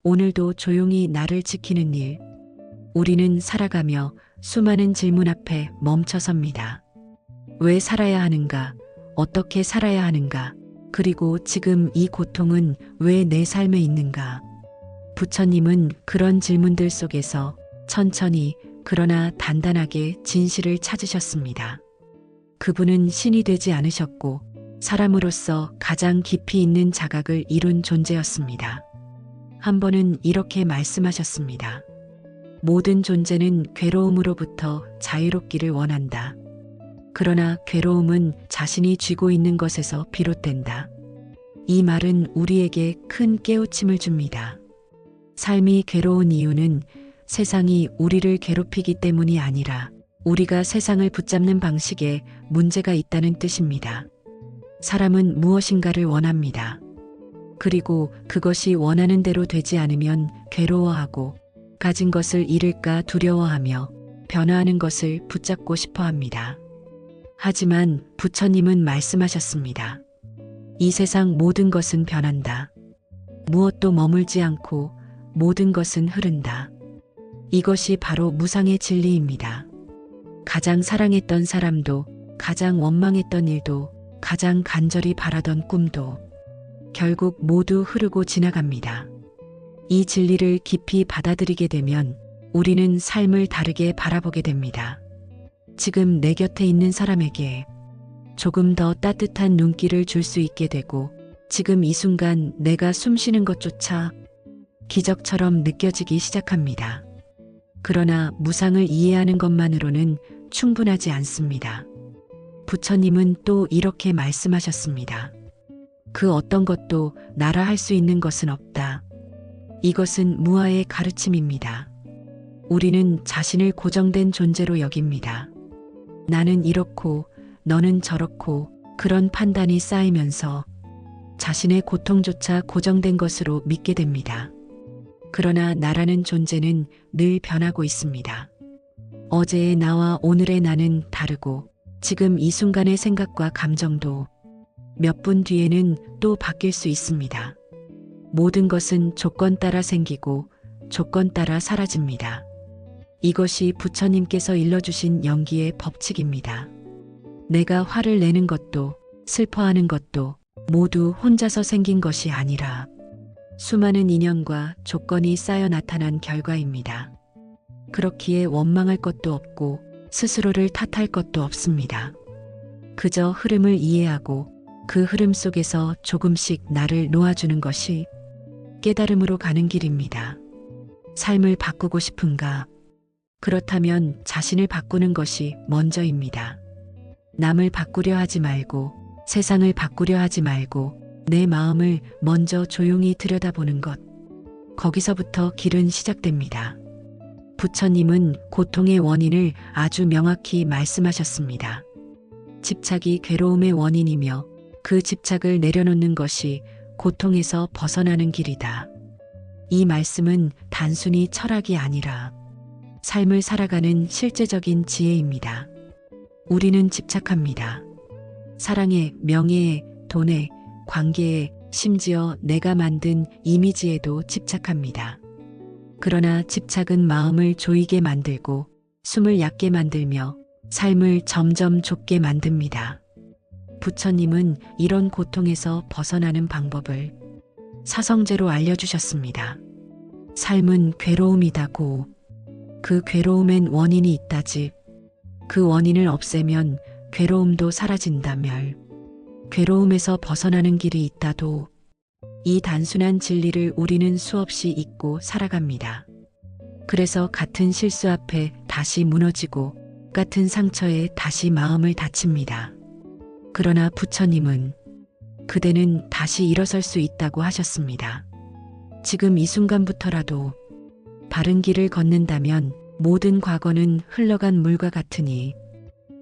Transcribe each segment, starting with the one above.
오늘도 조용히 나를 지키는 일. 우리는 살아가며 수많은 질문 앞에 멈춰 섭니다. 왜 살아야 하는가? 어떻게 살아야 하는가? 그리고 지금 이 고통은 왜 내 삶에 있는가? 부처님은 그런 질문들 속에서 천천히 그러나 단단하게 진실을 찾으셨습니다. 그분은 신이 되지 않으셨고 사람으로서 가장 깊이 있는 자각을 이룬 존재였습니다. 한 번은 이렇게 말씀하셨습니다. 모든 존재는 괴로움으로부터 자유롭기를 원한다. 그러나 괴로움은 자신이 쥐고 있는 것에서 비롯된다. 이 말은 우리에게 큰 깨우침을 줍니다. 삶이 괴로운 이유는 세상이 우리를 괴롭히기 때문이 아니라 우리가 세상을 붙잡는 방식에 문제가 있다는 뜻입니다. 사람은 무엇인가를 원합니다. 그리고 그것이 원하는 대로 되지 않으면 괴로워하고 가진 것을 잃을까 두려워하며 변화하는 것을 붙잡고 싶어 합니다. 하지만 부처님은 말씀하셨습니다. 이 세상 모든 것은 변한다. 무엇도 머물지 않고 모든 것은 흐른다. 이것이 바로 무상의 진리입니다. 가장 사랑했던 사람도, 가장 원망했던 일도, 가장 간절히 바라던 꿈도 결국 모두 흐르고 지나갑니다. 이 진리를 깊이 받아들이게 되면 우리는 삶을 다르게 바라보게 됩니다. 지금 내 곁에 있는 사람에게 조금 더 따뜻한 눈길을 줄 수 있게 되고 지금 이 순간 내가 숨 쉬는 것조차 기적처럼 느껴지기 시작합니다. 그러나 무상을 이해하는 것만으로는 충분하지 않습니다. 부처님은 또 이렇게 말씀하셨습니다. 그 어떤 것도 나라 할 수 있는 것은 없다. 이것은 무아의 가르침입니다. 우리는 자신을 고정된 존재로 여깁니다. 나는 이렇고 너는 저렇고 그런 판단이 쌓이면서 자신의 고통조차 고정된 것으로 믿게 됩니다. 그러나 나라는 존재는 늘 변하고 있습니다. 어제의 나와 오늘의 나는 다르고 지금 이 순간의 생각과 감정도 몇 분 뒤에는 또 바뀔 수 있습니다. 모든 것은 조건 따라 생기고 조건 따라 사라집니다. 이것이 부처님께서 일러주신 연기의 법칙입니다. 내가 화를 내는 것도 슬퍼하는 것도 모두 혼자서 생긴 것이 아니라 수많은 인연과 조건이 쌓여 나타난 결과입니다. 그렇기에 원망할 것도 없고 스스로를 탓할 것도 없습니다. 그저 흐름을 이해하고 그 흐름 속에서 조금씩 나를 놓아주는 것이 깨달음으로 가는 길입니다. 삶을 바꾸고 싶은가? 그렇다면 자신을 바꾸는 것이 먼저입니다. 남을 바꾸려 하지 말고 세상을 바꾸려 하지 말고 내 마음을 먼저 조용히 들여다보는 것. 거기서부터 길은 시작됩니다. 부처님은 고통의 원인을 아주 명확히 말씀하셨습니다. 집착이 괴로움의 원인이며 그 집착을 내려놓는 것이 고통에서 벗어나는 길이다. 이 말씀은 단순히 철학이 아니라 삶을 살아가는 실제적인 지혜입니다. 우리는 집착합니다. 사랑에, 명예에, 돈에, 관계에, 심지어 내가 만든 이미지에도 집착합니다. 그러나 집착은 마음을 조이게 만들고 숨을 얕게 만들며 삶을 점점 좁게 만듭니다. 부처님은 이런 고통에서 벗어나는 방법을 사성제로 알려주셨습니다. 삶은 괴로움이다고. 그 괴로움엔 원인이 있다지. 그 원인을 없애면 괴로움도 사라진다멸. 괴로움에서 벗어나는 길이 있다도. 이 단순한 진리를 우리는 수없이 잊고 살아갑니다. 그래서 같은 실수 앞에 다시 무너지고 같은 상처에 다시 마음을 다칩니다. 그러나 부처님은 그대는 다시 일어설 수 있다고 하셨습니다. 지금 이 순간부터라도 바른 길을 걷는다면 모든 과거는 흘러간 물과 같으니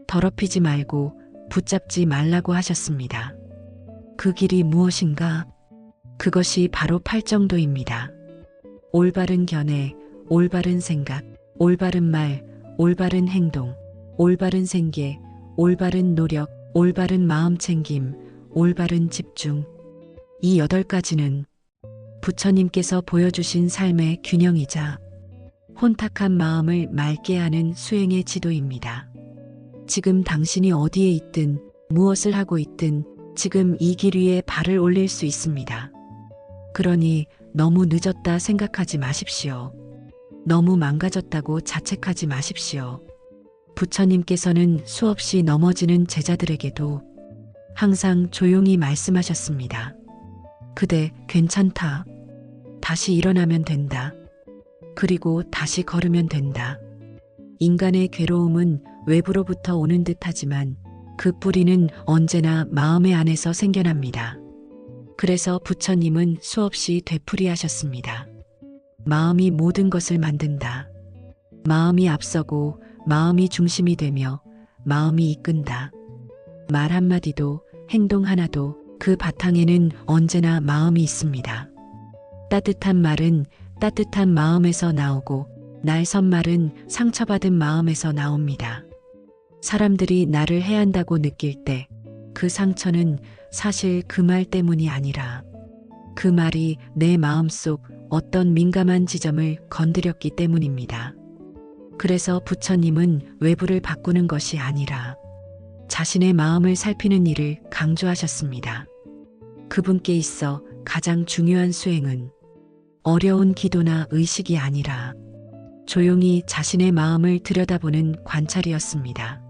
더럽히지 말고 붙잡지 말라고 하셨습니다. 그 길이 무엇인가? 그것이 바로 팔정도입니다. 올바른 견해, 올바른 생각, 올바른 말, 올바른 행동, 올바른 생계, 올바른 노력, 올바른 마음 챙김, 올바른 집중. 이 8가지는 부처님께서 보여주신 삶의 균형이자 혼탁한 마음을 맑게 하는 수행의 지도입니다. 지금 당신이 어디에 있든 무엇을 하고 있든 지금 이 길 위에 발을 올릴 수 있습니다. 그러니 너무 늦었다 생각하지 마십시오. 너무 망가졌다고 자책하지 마십시오. 부처님께서는 수없이 넘어지는 제자들에게도 항상 조용히 말씀하셨습니다. 그대 괜찮다. 다시 일어나면 된다. 그리고 다시 걸으면 된다. 인간의 괴로움은 외부로부터 오는 듯하지만 그 뿌리는 언제나 마음의 안에서 생겨납니다. 그래서 부처님은 수없이 되풀이하셨습니다. 마음이 모든 것을 만든다. 마음이 앞서고 마음이 중심이 되며 마음이 이끈다. 말 한마디도 행동 하나도 그 바탕에는 언제나 마음이 있습니다. 따뜻한 말은 따뜻한 마음에서 나오고 날선 말은 상처받은 마음에서 나옵니다. 사람들이 나를 해한다고 느낄 때 그 상처는 사실 그 말 때문이 아니라 그 말이 내 마음속 어떤 민감한 지점을 건드렸기 때문입니다. 그래서 부처님은 외부를 바꾸는 것이 아니라 자신의 마음을 살피는 일을 강조하셨습니다. 그분께 있어 가장 중요한 수행은 어려운 기도나 의식이 아니라 조용히 자신의 마음을 들여다보는 관찰이었습니다.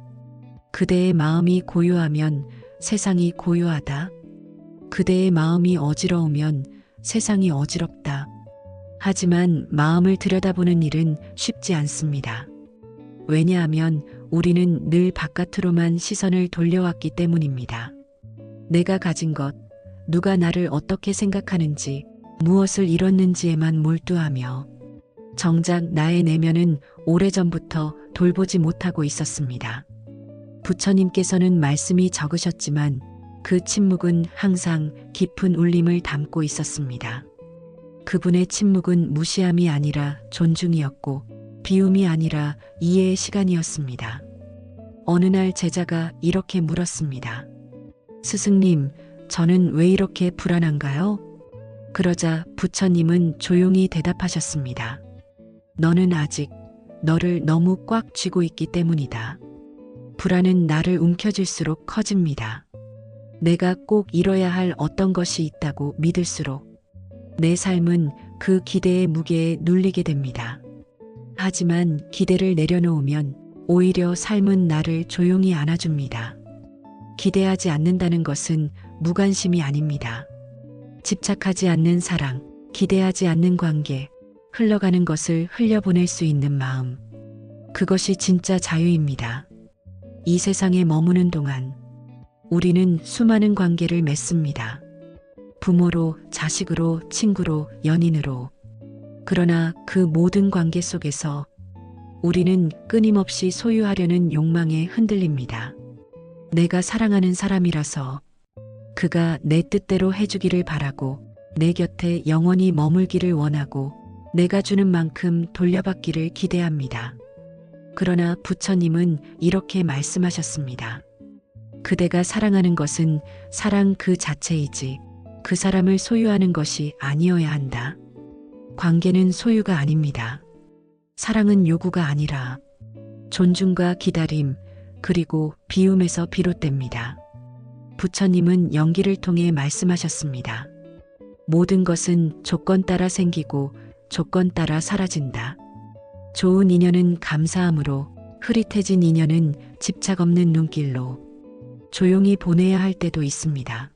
그대의 마음이 고요하면 세상이 고요하다. 그대의 마음이 어지러우면 세상이 어지럽다. 하지만 마음을 들여다보는 일은 쉽지 않습니다. 왜냐하면 우리는 늘 바깥으로만 시선을 돌려왔기 때문입니다. 내가 가진 것, 누가 나를 어떻게 생각하는지, 무엇을 이뤘는지에만 몰두하며 정작 나의 내면은 오래전부터 돌보지 못하고 있었습니다. 부처님께서는 말씀이 적으셨지만 그 침묵은 항상 깊은 울림을 담고 있었습니다. 그분의 침묵은 무시함이 아니라 존중이었고 비움이 아니라 이해의 시간이었습니다. 어느 날 제자가 이렇게 물었습니다. 스승님, 저는 왜 이렇게 불안한가요? 그러자 부처님은 조용히 대답하셨습니다. 너는 아직 너를 너무 꽉 쥐고 있기 때문이다. 불안은 나를 움켜쥘수록 커집니다. 내가 꼭 이뤄야 할 어떤 것이 있다고 믿을수록 내 삶은 그 기대의 무게에 눌리게 됩니다. 하지만 기대를 내려놓으면 오히려 삶은 나를 조용히 안아줍니다. 기대하지 않는다는 것은 무관심이 아닙니다. 집착하지 않는 사랑, 기대하지 않는 관계, 흘러가는 것을 흘려보낼 수 있는 마음. 그것이 진짜 자유입니다. 이 세상에 머무는 동안 우리는 수많은 관계를 맺습니다. 부모로, 자식으로, 친구로, 연인으로. 그러나 그 모든 관계 속에서 우리는 끊임없이 소유하려는 욕망에 흔들립니다. 내가 사랑하는 사람이라서 그가 내 뜻대로 해주기를 바라고 내 곁에 영원히 머물기를 원하고 내가 주는 만큼 돌려받기를 기대합니다. 그러나 부처님은 이렇게 말씀하셨습니다. 그대가 사랑하는 것은 사랑 그 자체이지 그 사람을 소유하는 것이 아니어야 한다. 관계는 소유가 아닙니다. 사랑은 요구가 아니라 존중과 기다림 그리고 비움에서 비롯됩니다. 부처님은 연기를 통해 말씀하셨습니다. 모든 것은 조건 따라 생기고 조건 따라 사라진다. 좋은 인연은 감사함으로, 흐릿해진 인연은 집착 없는 눈길로 조용히 보내야 할 때도 있습니다.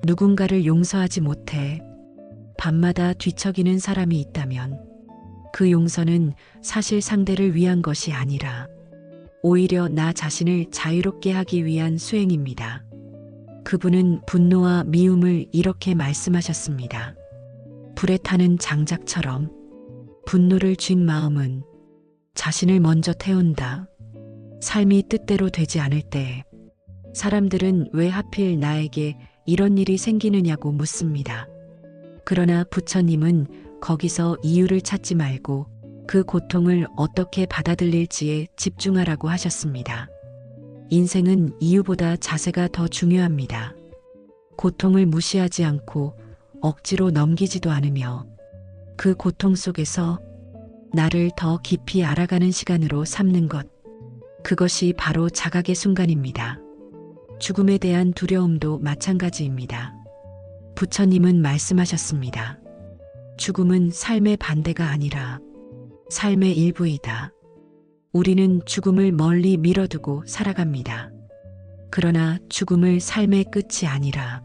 누군가를 용서하지 못해 밤마다 뒤척이는 사람이 있다면 그 용서는 사실 상대를 위한 것이 아니라 오히려 나 자신을 자유롭게 하기 위한 수행입니다. 그분은 분노와 미움을 이렇게 말씀하셨습니다. 불에 타는 장작처럼 분노를 쥔 마음은 자신을 먼저 태운다. 삶이 뜻대로 되지 않을 때 사람들은 왜 하필 나에게 이런 일이 생기느냐고 묻습니다. 그러나 부처님은 거기서 이유를 찾지 말고 그 고통을 어떻게 받아들일지에 집중하라고 하셨습니다. 인생은 이유보다 자세가 더 중요합니다. 고통을 무시하지 않고 억지로 넘기지도 않으며 그 고통 속에서 나를 더 깊이 알아가는 시간으로 삼는 것. 그것이 바로 자각의 순간입니다. 죽음에 대한 두려움도 마찬가지입니다. 부처님은 말씀하셨습니다. 죽음은 삶의 반대가 아니라 삶의 일부이다. 우리는 죽음을 멀리 밀어두고 살아갑니다. 그러나 죽음을 삶의 끝이 아니라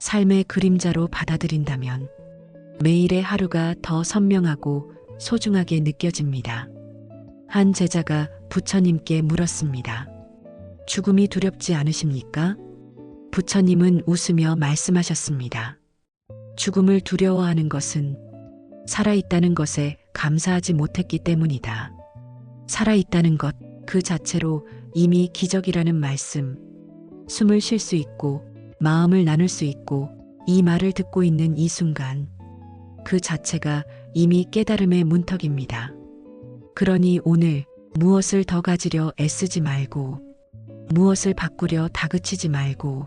삶의 그림자로 받아들인다면 매일의 하루가 더 선명하고 소중하게 느껴집니다. 한 제자가 부처님께 물었습니다. 죽음이 두렵지 않으십니까? 부처님은 웃으며 말씀하셨습니다. 죽음을 두려워하는 것은 살아있다는 것에 감사하지 못했기 때문이다. 살아있다는 것 그 자체로 이미 기적이라는 말씀. 숨을 쉴 수 있고 마음을 나눌 수 있고 이 말을 듣고 있는 이 순간 그 자체가 이미 깨달음의 문턱입니다. 그러니 오늘 무엇을 더 가지려 애쓰지 말고 무엇을 바꾸려 다그치지 말고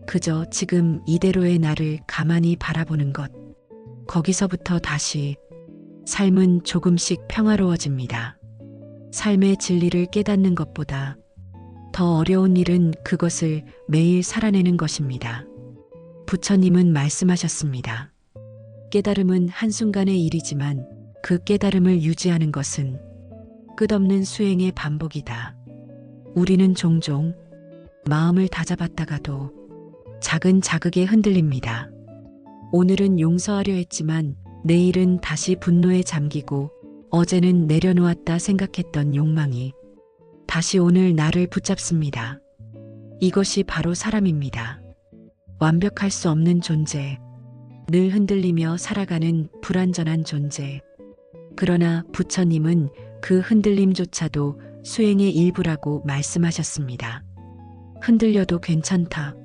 그저 지금 이대로의 나를 가만히 바라보는 것. 거기서부터 다시 삶은 조금씩 평화로워집니다. 삶의 진리를 깨닫는 것보다 더 어려운 일은 그것을 매일 살아내는 것입니다. 부처님은 말씀하셨습니다. 깨달음은 한순간의 일이지만 그 깨달음을 유지하는 것은 끝없는 수행의 반복이다. 우리는 종종 마음을 다잡았다가도 작은 자극에 흔들립니다. 오늘은 용서하려 했지만 내일은 다시 분노에 잠기고 어제는 내려놓았다 생각했던 욕망이 다시 오늘 나를 붙잡습니다. 이것이 바로 사람입니다. 완벽할 수 없는 존재, 늘 흔들리며 살아가는 불완전한 존재. 그러나 부처님은 그 흔들림조차도 수행의 일부라고 말씀하셨습니다. 흔들려도 괜찮다.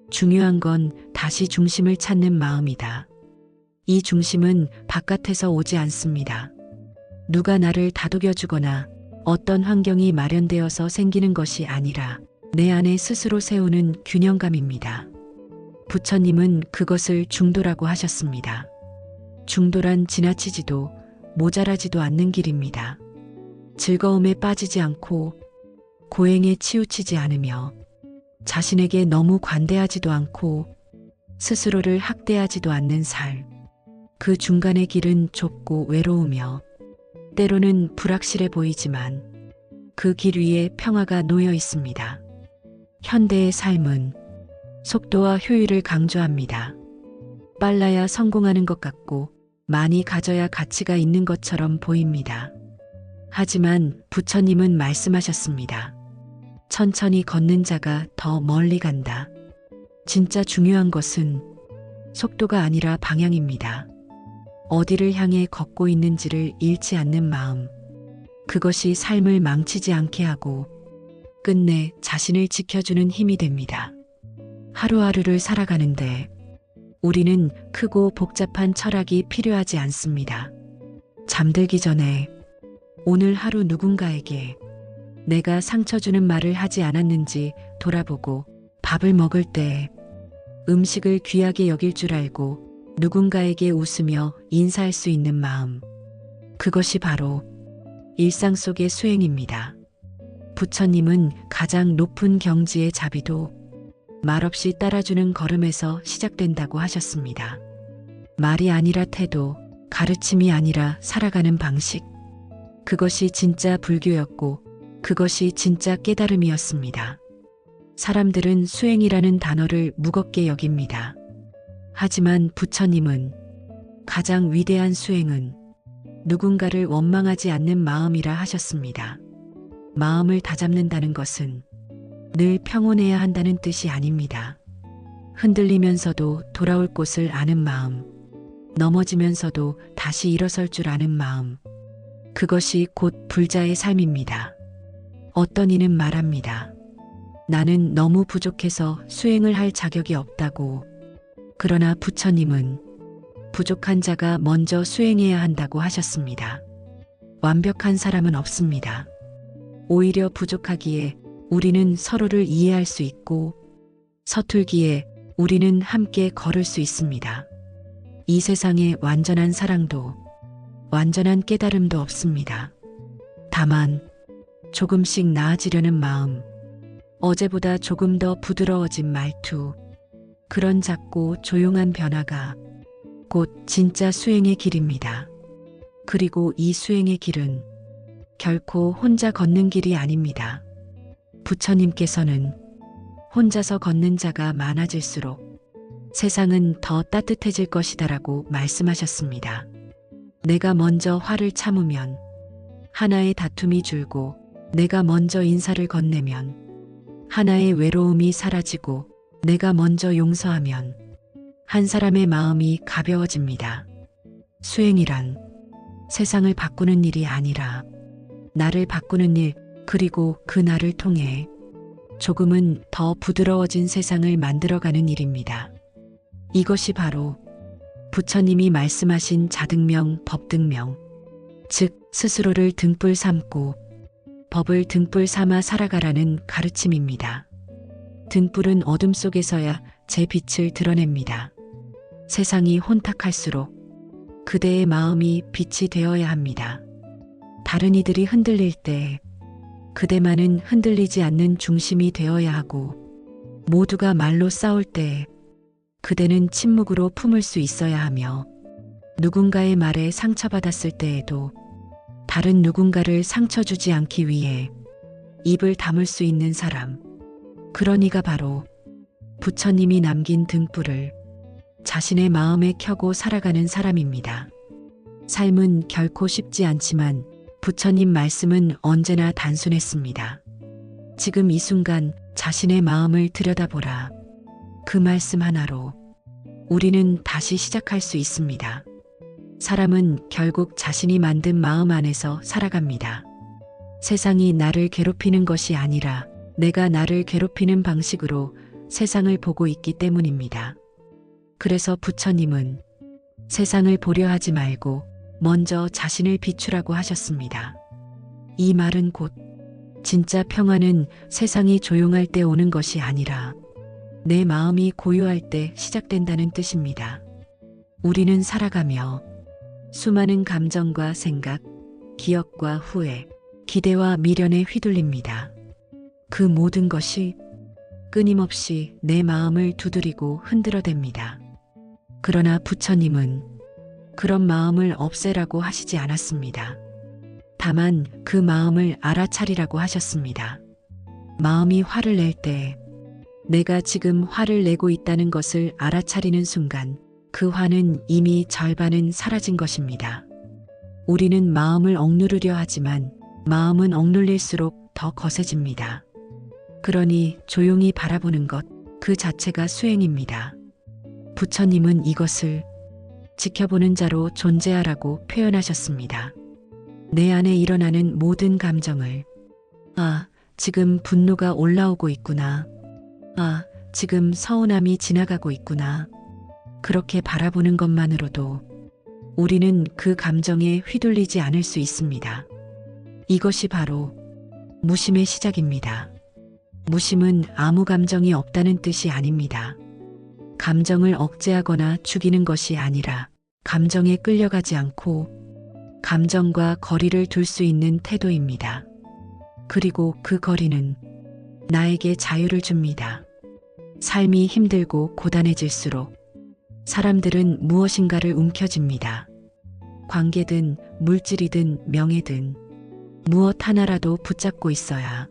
중요한 건 다시 중심을 찾는 마음이다. 이 중심은 바깥에서 오지 않습니다. 누가 나를 다독여주거나 어떤 환경이 마련되어서 생기는 것이 아니라 내 안에 스스로 세우는 균형감입니다. 부처님은 그것을 중도라고 하셨습니다. 중도란 지나치지도 모자라지도 않는 길입니다. 즐거움에 빠지지 않고 고행에 치우치지 않으며 자신에게 너무 관대하지도 않고 스스로를 학대하지도 않는 삶. 그 중간의 길은 좁고 외로우며 때로는 불확실해 보이지만 그 길 위에 평화가 놓여 있습니다. 현대의 삶은 속도와 효율을 강조합니다. 빨라야 성공하는 것 같고 많이 가져야 가치가 있는 것처럼 보입니다. 하지만 부처님은 말씀하셨습니다. 천천히 걷는 자가 더 멀리 간다. 진짜 중요한 것은 속도가 아니라 방향입니다. 어디를 향해 걷고 있는지를 잃지 않는 마음. 그것이 삶을 망치지 않게 하고 끝내 자신을 지켜주는 힘이 됩니다. 하루하루를 살아가는데 우리는 크고 복잡한 철학이 필요하지 않습니다. 잠들기 전에 오늘 하루 누군가에게 내가 상처 주는 말을 하지 않았는지 돌아보고 밥을 먹을 때 음식을 귀하게 여길 줄 알고 누군가에게 웃으며 인사할 수 있는 마음. 그것이 바로 일상 속의 수행입니다. 부처님은 가장 높은 경지의 자비도 말없이 따라주는 걸음에서 시작된다고 하셨습니다. 말이 아니라 태도, 가르침이 아니라 살아가는 방식. 그것이 진짜 불교였고 그것이 진짜 깨달음이었습니다. 사람들은 수행이라는 단어를 무겁게 여깁니다. 하지만 부처님은 가장 위대한 수행은 누군가를 원망하지 않는 마음이라 하셨습니다. 마음을 다잡는다는 것은 늘 평온해야 한다는 뜻이 아닙니다. 흔들리면서도 돌아올 곳을 아는 마음, 넘어지면서도 다시 일어설 줄 아는 마음. 그것이 곧 불자의 삶입니다. 어떤 이는 말합니다. 나는 너무 부족해서 수행을 할 자격이 없다고. 그러나 부처님은 부족한 자가 먼저 수행해야 한다고 하셨습니다. 완벽한 사람은 없습니다. 오히려 부족하기에 우리는 서로를 이해할 수 있고 서툴기에 우리는 함께 걸을 수 있습니다. 이 세상에 완전한 사랑도 완전한 깨달음도 없습니다. 다만 조금씩 나아지려는 마음, 어제보다 조금 더 부드러워진 말투, 그런 작고 조용한 변화가 곧 진짜 수행의 길입니다. 그리고 이 수행의 길은 결코 혼자 걷는 길이 아닙니다. 부처님께서는 혼자서 걷는 자가 많아질수록 세상은 더 따뜻해질 것이다라고 말씀하셨습니다. 내가 먼저 화를 참으면 하나의 다툼이 줄고, 내가 먼저 인사를 건네면 하나의 외로움이 사라지고, 내가 먼저 용서하면 한 사람의 마음이 가벼워집니다. 수행이란 세상을 바꾸는 일이 아니라 나를 바꾸는 일, 그리고 그 나를 통해 조금은 더 부드러워진 세상을 만들어가는 일입니다. 이것이 바로 부처님이 말씀하신 자등명, 법등명, 즉 스스로를 등불 삼고 법을 등불 삼아 살아가라는 가르침입니다. 등불은 어둠 속에서야 제 빛을 드러냅니다. 세상이 혼탁할수록 그대의 마음이 빛이 되어야 합니다. 다른 이들이 흔들릴 때 그대만은 흔들리지 않는 중심이 되어야 하고, 모두가 말로 싸울 때 그대는 침묵으로 품을 수 있어야 하며, 누군가의 말에 상처받았을 때에도 다른 누군가를 상처 주지 않기 위해 입을 다물 수 있는 사람, 그런 이가 바로 부처님이 남긴 등불을 자신의 마음에 켜고 살아가는 사람입니다. 삶은 결코 쉽지 않지만 부처님 말씀은 언제나 단순했습니다. 지금 이 순간 자신의 마음을 들여다보라. 그 말씀 하나로 우리는 다시 시작할 수 있습니다. 사람은 결국 자신이 만든 마음 안에서 살아갑니다. 세상이 나를 괴롭히는 것이 아니라 내가 나를 괴롭히는 방식으로 세상을 보고 있기 때문입니다. 그래서 부처님은 세상을 보려 하지 말고 먼저 자신을 비추라고 하셨습니다. 이 말은 곧 진짜 평화는 세상이 조용할 때 오는 것이 아니라 내 마음이 고요할 때 시작된다는 뜻입니다. 우리는 살아가며 수많은 감정과 생각, 기억과 후회, 기대와 미련에 휘둘립니다. 그 모든 것이 끊임없이 내 마음을 두드리고 흔들어댑니다. 그러나 부처님은 그런 마음을 없애라고 하시지 않았습니다. 다만 그 마음을 알아차리라고 하셨습니다. 마음이 화를 낼 때 내가 지금 화를 내고 있다는 것을 알아차리는 순간 그 화는 이미 절반은 사라진 것입니다. 우리는 마음을 억누르려 하지만 마음은 억눌릴수록 더 거세집니다. 그러니 조용히 바라보는 것, 그 자체가 수행입니다. 부처님은 이것을 지켜보는 자로 존재하라고 표현하셨습니다. 내 안에 일어나는 모든 감정을, 아, 지금 분노가 올라오고 있구나. 아, 지금 서운함이 지나가고 있구나. 그렇게 바라보는 것만으로도 우리는 그 감정에 휘둘리지 않을 수 있습니다. 이것이 바로 무심의 시작입니다. 무심은 아무 감정이 없다는 뜻이 아닙니다. 감정을 억제하거나 죽이는 것이 아니라 감정에 끌려가지 않고 감정과 거리를 둘 수 있는 태도입니다. 그리고 그 거리는 나에게 자유를 줍니다. 삶이 힘들고 고단해질수록 사람들은 무엇인가를 움켜쥡니다. 관계든 물질이든 명예든 무엇 하나라도 붙잡고 있어야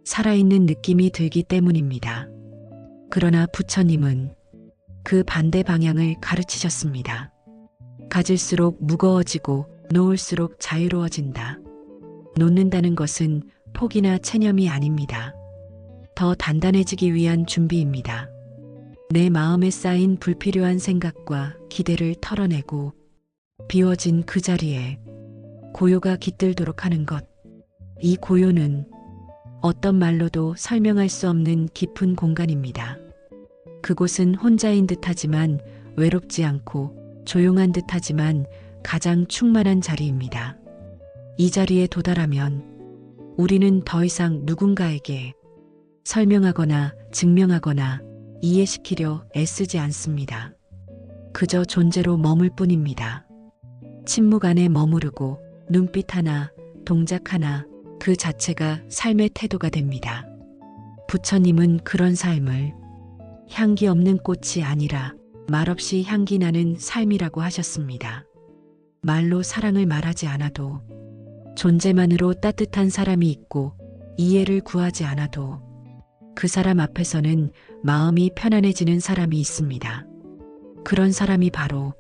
살아있는 느낌이 들기 때문입니다. 그러나 부처님은 그 반대 방향을 가르치셨습니다. 가질수록 무거워지고 놓을수록 자유로워진다. 놓는다는 것은 포기나 체념이 아닙니다. 더 단단해지기 위한 준비입니다. 내 마음에 쌓인 불필요한 생각과 기대를 털어내고 비워진 그 자리에 고요가 깃들도록 하는 것. 이 고요는 어떤 말로도 설명할 수 없는 깊은 공간입니다. 그곳은 혼자인 듯하지만 외롭지 않고 조용한 듯하지만 가장 충만한 자리입니다. 이 자리에 도달하면 우리는 더 이상 누군가에게 설명하거나 증명하거나 이해시키려 애쓰지 않습니다. 그저 존재로 머물 뿐입니다. 침묵 안에 머무르고 눈빛 하나, 동작 하나, 그 자체가 삶의 태도가 됩니다. 부처님은 그런 삶을 향기 없는 꽃이 아니라 말없이 향기 나는 삶이라고 하셨습니다. 말로 사랑을 말하지 않아도, 존재만으로 따뜻한 사람이 있고 이해를 구하지 않아도 그 사람 앞에서는 마음이 편안해지는 사람이 있습니다. 그런 사람이 바로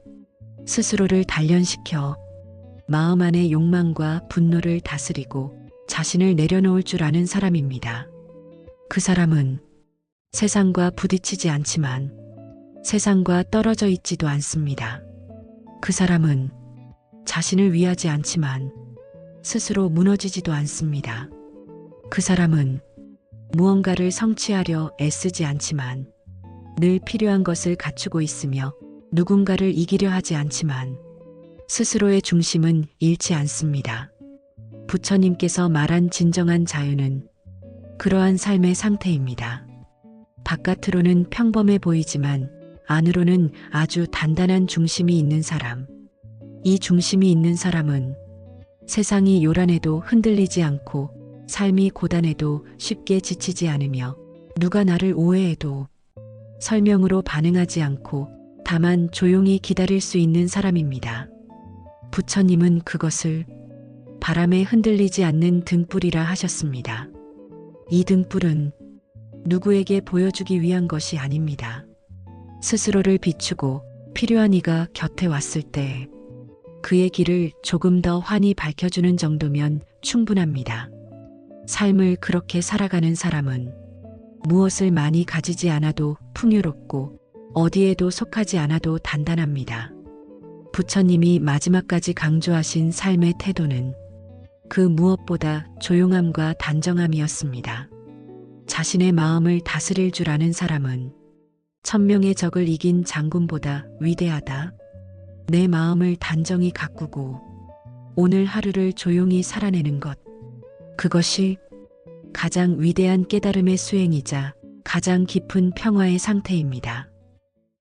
스스로를 단련시켜 마음 안의 욕망과 분노를 다스리고 자신을 내려놓을 줄 아는 사람입니다. 그 사람은 세상과 부딪히지 않지만 세상과 떨어져 있지도 않습니다. 그 사람은 자신을 위하지 않지만 스스로 무너지지도 않습니다. 그 사람은 무언가를 성취하려 애쓰지 않지만 늘 필요한 것을 갖추고 있으며 누군가를 이기려 하지 않지만 스스로의 중심은 잃지 않습니다. 부처님께서 말한 진정한 자유는 그러한 삶의 상태입니다. 바깥으로는 평범해 보이지만 안으로는 아주 단단한 중심이 있는 사람. 이 중심이 있는 사람은 세상이 요란해도 흔들리지 않고 삶이 고단해도 쉽게 지치지 않으며 누가 나를 오해해도 설명으로 반응하지 않고 다만 조용히 기다릴 수 있는 사람입니다. 부처님은 그것을 바람에 흔들리지 않는 등불이라 하셨습니다. 이 등불은 누구에게 보여주기 위한 것이 아닙니다. 스스로를 비추고 필요한 이가 곁에 왔을 때 그의 길을 조금 더 환히 밝혀주는 정도면 충분합니다. 삶을 그렇게 살아가는 사람은 무엇을 많이 가지지 않아도 풍요롭고 어디에도 속하지 않아도 단단합니다. 부처님이 마지막까지 강조하신 삶의 태도는 그 무엇보다 조용함과 단정함이었습니다. 자신의 마음을 다스릴 줄 아는 사람은 천명의 적을 이긴 장군보다 위대하다. 내 마음을 단정히 가꾸고 오늘 하루를 조용히 살아내는 것. 그것이 가장 위대한 깨달음의 수행이자 가장 깊은 평화의 상태입니다.